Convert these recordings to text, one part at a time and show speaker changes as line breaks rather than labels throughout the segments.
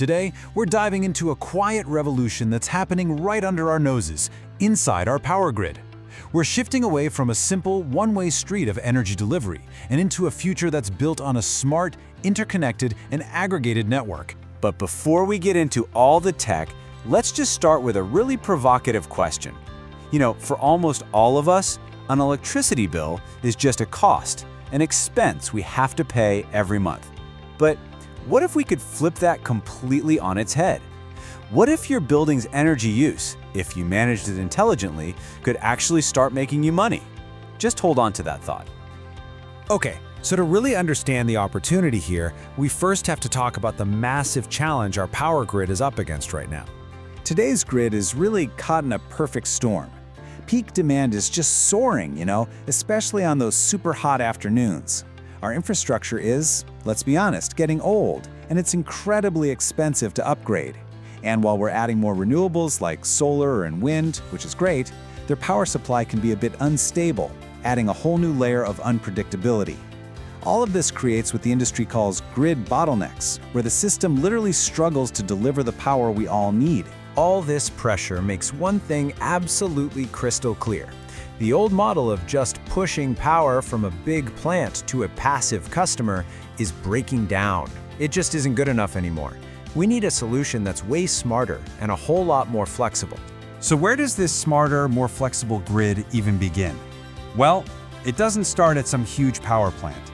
Today, we're diving into a quiet revolution that's happening right under our noses, inside our power grid. We're shifting away from a simple, one-way street of energy delivery and into a future that's built on a smart, interconnected, and aggregated network.
But before we get into all the tech, let's just start with a really provocative question. For almost all of us, an electricity bill is just a cost, an expense we have to pay every month. But what if we could flip that completely on its head? What if your building's energy use, if you managed it intelligently, could actually start making you money? Just hold on to that thought.
Okay, so to really understand the opportunity here, we first have to talk about the massive challenge our power grid is up against right now.
Today's grid is really caught in a perfect storm. Peak demand is just soaring, especially on those super hot afternoons. Our infrastructure is, let's be honest, getting old, and it's incredibly expensive to upgrade. And while we're adding more renewables like solar and wind, which is great, their power supply can be a bit unstable, adding a whole new layer of unpredictability. All of this creates what the industry calls grid bottlenecks, where the system literally struggles to deliver the power we all need.
All this pressure makes one thing absolutely crystal clear. The old model of just pushing power from a big plant to a passive customer is breaking down. It just isn't good enough anymore. We need a solution that's way smarter and a whole lot more flexible.
So where does this smarter, more flexible grid even begin? Well, it doesn't start at some huge power plant.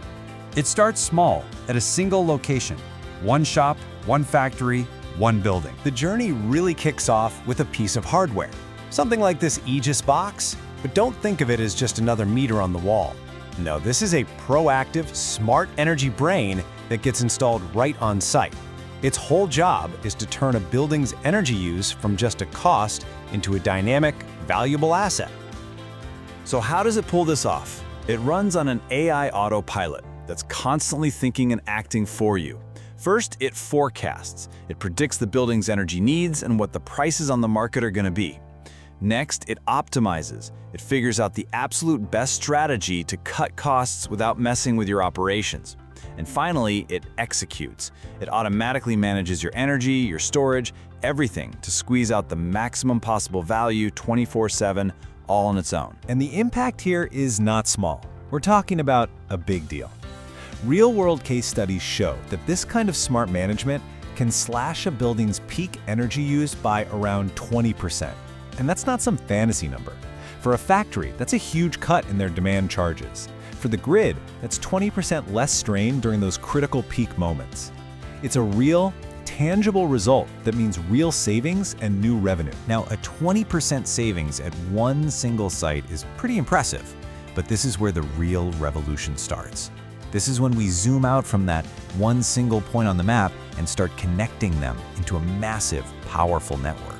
It starts small, at a single location. One shop, one factory, one building.
The journey really kicks off with a piece of hardware. Something like this AEGIS box, but don't think of it as just another meter on the wall. No, this is a proactive, smart energy brain that gets installed right on site. Its whole job is to turn a building's energy use from just a cost into a dynamic, valuable asset. So how does it pull this off? It runs on an AI autopilot that's constantly thinking and acting for you. First, it forecasts. It predicts the building's energy needs and what the prices on the market are going to be. Next, it optimizes. It figures out the absolute best strategy to cut costs without messing with your operations. And finally, it executes. It automatically manages your energy, your storage, everything to squeeze out the maximum possible value 24/7, all on its own.
And the impact here is not small. We're talking about a big deal. Real-world case studies show that this kind of smart management can slash a building's peak energy use by around 20%. And that's not some fantasy number. For a factory, that's a huge cut in their demand charges. For the grid, that's 20% less strain during those critical peak moments. It's a real, tangible result that means real savings and new revenue.
Now, a 20% savings at one single site is pretty impressive, but this is where the real revolution starts. This is when we zoom out from that one single point on the map and start connecting them into a massive, powerful network.